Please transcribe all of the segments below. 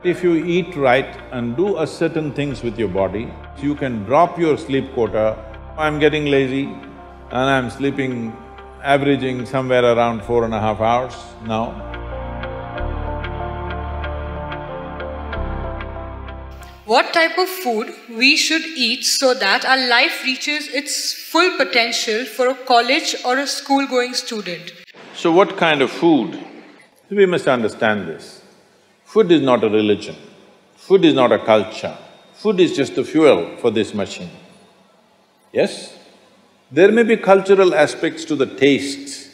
If you eat right and do a certain things with your body, you can drop your sleep quota. I'm getting lazy and I'm sleeping, averaging somewhere around 4.5 hours now. What type of food we should eat so that our life reaches its full potential for a college or a school-going student? So what kind of food? We must understand this. Food is not a religion, food is not a culture, food is just the fuel for this machine. Yes? There may be cultural aspects to the tastes,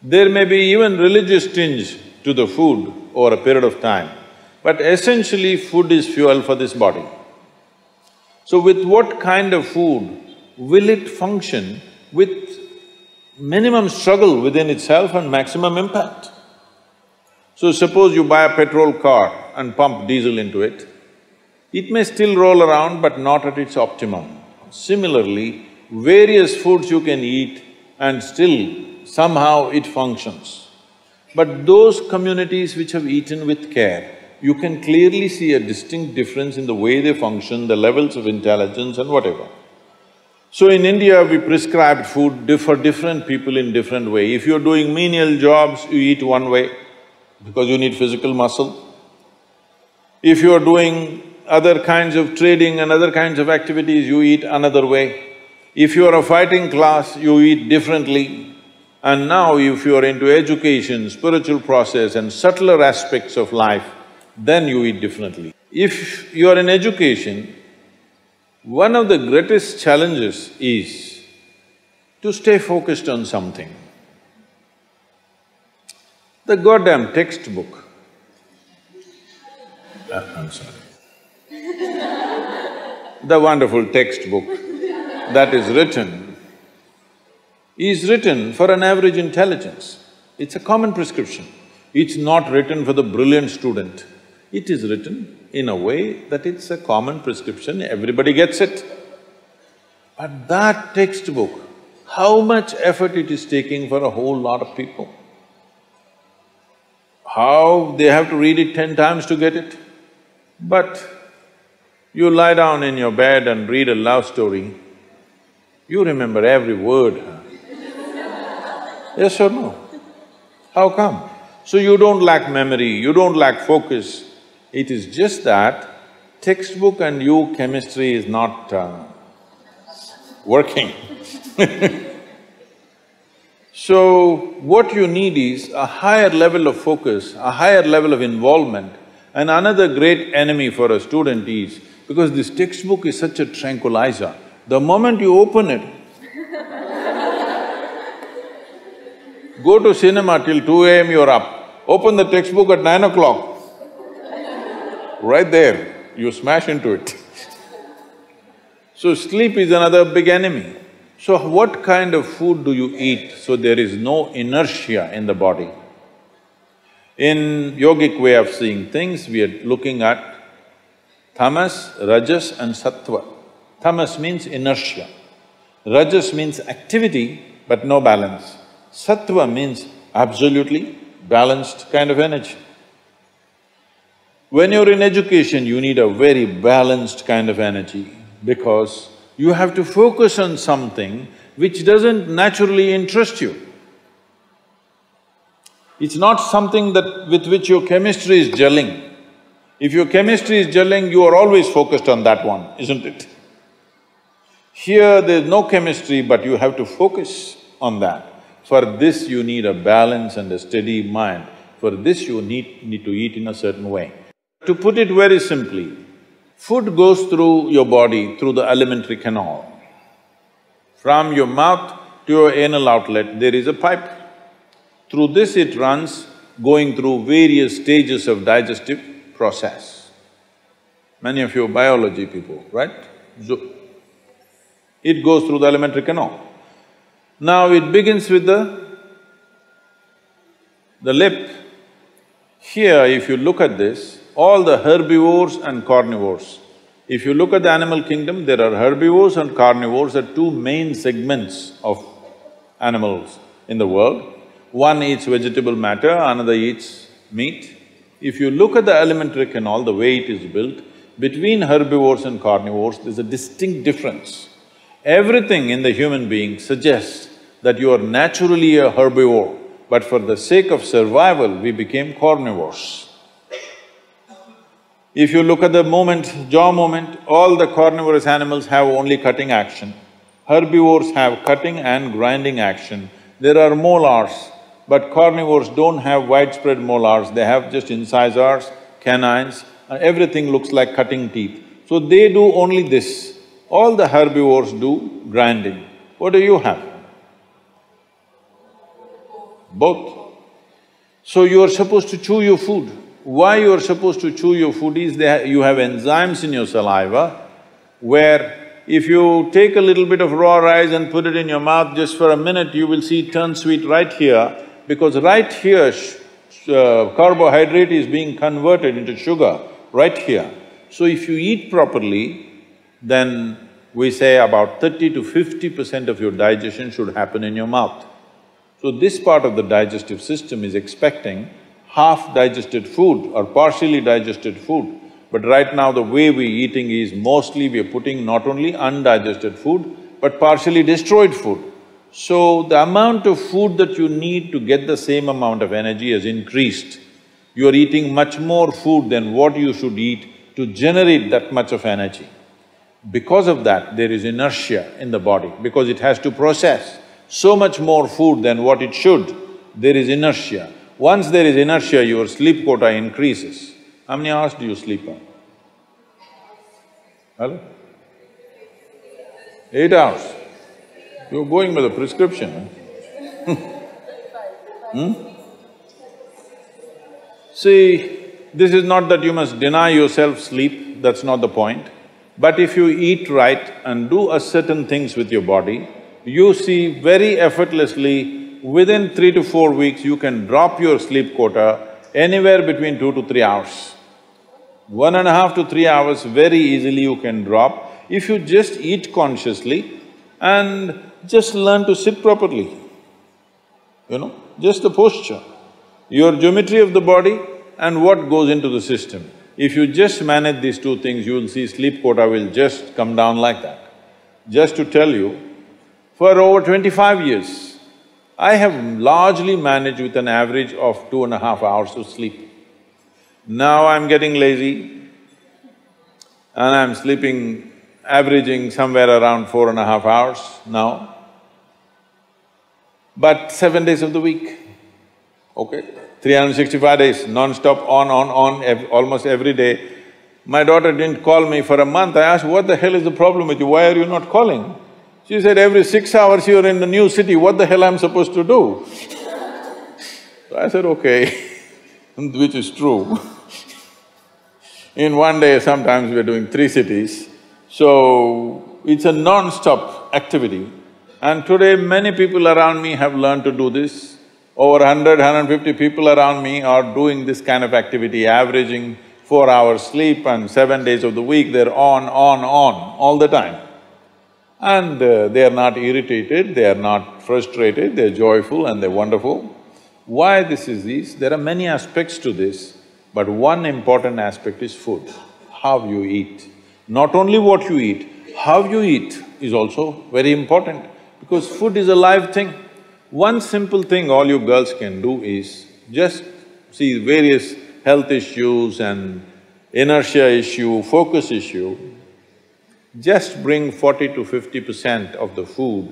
there may be even religious tinge to the food over a period of time, but essentially food is fuel for this body. So with what kind of food will it function with minimum struggle within itself and maximum impact? So suppose you buy a petrol car and pump diesel into it, it may still roll around but not at its optimum. Similarly, various foods you can eat and still somehow it functions. But those communities which have eaten with care, you can clearly see a distinct difference in the way they function, the levels of intelligence and whatever. So in India, we prescribed food for different people in different way. If you're doing menial jobs, you eat one way because you need physical muscle. If you're doing other kinds of trading and other kinds of activities, you eat another way. If you're a fighting class, you eat differently. And now if you're into education, spiritual process and subtler aspects of life, then you eat differently. If you're in education, one of the greatest challenges is to stay focused on something. The goddamn textbook, I'm sorry. The wonderful textbook that is written for an average intelligence. It's a common prescription. It's not written for the brilliant student. It is written in a way that it's a common prescription, everybody gets it. But that textbook, how much effort it is taking for a whole lot of people? How they have to read it 10 times to get it? But you lie down in your bed and read a love story, you remember every word, huh? Yes or no? How come? So you don't lack memory, you don't lack focus. It is just that textbook and you chemistry is not working. So what you need is a higher level of focus, a higher level of involvement. And another great enemy for a student is, because this textbook is such a tranquilizer, the moment you open it, go to cinema till 2 a.m. you're up, open the textbook at 9 o'clock, right there, you smash into it. So sleep is another big enemy. So what kind of food do you eat so there is no inertia in the body? In yogic way of seeing things, we are looking at tamas, rajas and sattva. Tamas means inertia, rajas means activity but no balance. Sattva means absolutely balanced kind of energy. When you're in education, you need a very balanced kind of energy because you have to focus on something which doesn't naturally interest you. It's not something with which your chemistry is gelling. If your chemistry is gelling, you are always focused on that one, isn't it? Here there's no chemistry, but you have to focus on that. For this you need a balance and a steady mind. For this you need to eat in a certain way. To put it very simply, food goes through your body through the alimentary canal. From your mouth to your anal outlet, there is a pipe. Through this it runs, going through various stages of digestive process. Many of you are biology people, right? It goes through the alimentary canal. Now it begins with the lip. Here, if you look at this, all the herbivores and carnivores. If you look at the animal kingdom, there are herbivores and carnivores are two main segments of animals in the world. One eats vegetable matter, another eats meat. If you look at the elementary canal, the way it is built, between herbivores and carnivores, there's a distinct difference. Everything in the human being suggests that you are naturally a herbivore, but for the sake of survival, we became carnivores. If you look at the jaw movement, all the carnivorous animals have only cutting action. Herbivores have cutting and grinding action. There are molars, but carnivores don't have widespread molars, they have just incisors, canines, and everything looks like cutting teeth. So they do only this. All the herbivores do grinding. What do you have? Both. So you are supposed to chew your food. Why you are supposed to chew your food is you have enzymes in your saliva where if you take a little bit of raw rice and put it in your mouth just for a minute, you will see it turn sweet right here, because right here carbohydrate is being converted into sugar, right here. So if you eat properly, then we say about 30 to 50% of your digestion should happen in your mouth. So this part of the digestive system is expecting half-digested food or partially digested food. But right now the way we're eating is mostly we're putting not only undigested food, but partially destroyed food. So the amount of food that you need to get the same amount of energy has increased. You are eating much more food than what you should eat to generate that much of energy. Because of that, there is inertia in the body, because it has to process so much more food than what it should, there is inertia. Once there is inertia, your sleep quota increases. How many hours do you sleep on? Hello? 8 hours. You're going by the prescription, huh? See, this is not that you must deny yourself sleep, that's not the point. But if you eat right and do a certain things with your body, you see very effortlessly, within 3 to 4 weeks, you can drop your sleep quota anywhere between 2 to 3 hours. 1.5 to 3 hours very easily you can drop if you just eat consciously and just learn to sit properly, just the posture, your geometry of the body and what goes into the system. If you just manage these two things, you will see sleep quota will just come down like that. Just to tell you, for over 25 years, I have largely managed with an average of 2.5 hours of sleep. Now I'm getting lazy and I'm sleeping, averaging somewhere around 4.5 hours now, but 7 days of the week, okay? 365 days, non-stop, on, almost every day. My daughter didn't call me for a month. I asked, what the hell is the problem with you? Why are you not calling? She said, every 6 hours you're in the new city, what the hell I'm supposed to do? So I said, okay, which is true. In one day, sometimes we're doing 3 cities, so it's a non-stop activity. And today, many people around me have learned to do this. Over 100, 150 people around me are doing this kind of activity, averaging 4 hours sleep and 7 days of the week, they're on, all the time. And they are not irritated, they are not frustrated, they're joyful and they're wonderful. Why this is this? There are many aspects to this, but one important aspect is food, how you eat. Not only what you eat, how you eat is also very important, because food is a live thing. One simple thing all you girls can do is just see various health issues and inertia issue, focus issue, just bring 40 to 50% of the food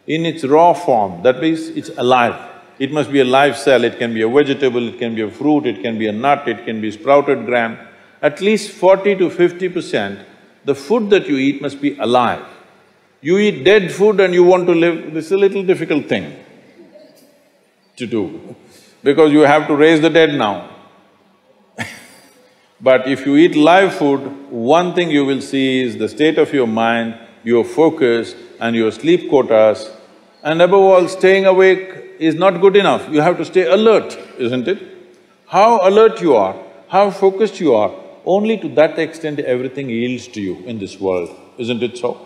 in its raw form, that means it's alive. It must be a live cell, it can be a vegetable, it can be a fruit, it can be a nut, it can be sprouted gram. At least 40 to 50%, the food that you eat must be alive. You eat dead food and you want to live, this is a little difficult thing to do, because you have to raise the dead now. But if you eat live food, one thing you will see is the state of your mind, your focus and your sleep quotas, and above all, staying awake is not good enough, you have to stay alert, isn't it? How alert you are, how focused you are, only to that extent everything yields to you in this world, isn't it so?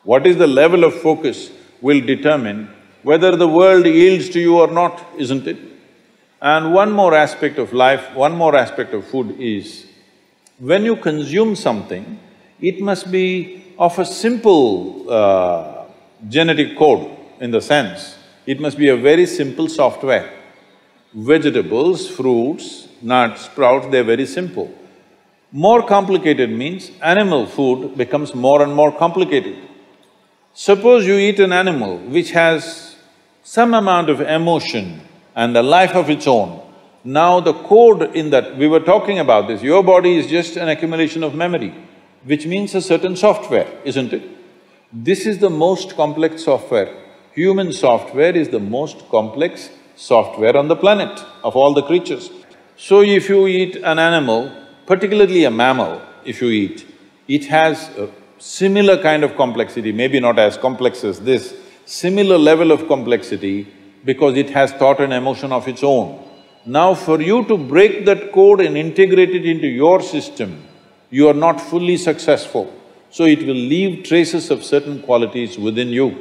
What is the level of focus will determine whether the world yields to you or not, isn't it? And one more aspect of life, one more aspect of food is, when you consume something, it must be of a simple genetic code, in the sense, it must be a very simple software. Vegetables, fruits, nuts, sprouts, they're very simple. More complicated means animal food becomes more and more complicated. Suppose you eat an animal which has some amount of emotion and a life of its own. Now the code in that… we were talking about this, your body is just an accumulation of memory, which means a certain software, isn't it? This is the most complex software. Human software is the most complex software on the planet of all the creatures. So if you eat an animal, particularly a mammal, if you eat, it has a similar kind of complexity, maybe not as complex as this, similar level of complexity because it has thought and emotion of its own. Now for you to break that code and integrate it into your system, you are not fully successful. So it will leave traces of certain qualities within you.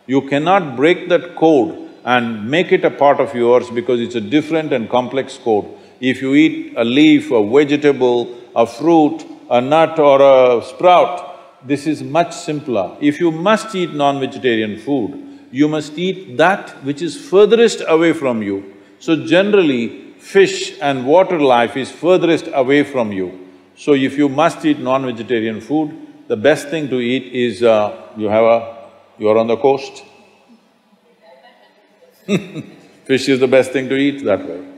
You cannot break that code and make it a part of yours because it's a different and complex code. If you eat a leaf, a vegetable, a fruit, a nut or a sprout, this is much simpler. If you must eat non-vegetarian food, you must eat that which is furthest away from you. So generally, fish and water life is furthest away from you. So if you must eat non-vegetarian food, the best thing to eat is you're on the coast. Fish is the best thing to eat that way.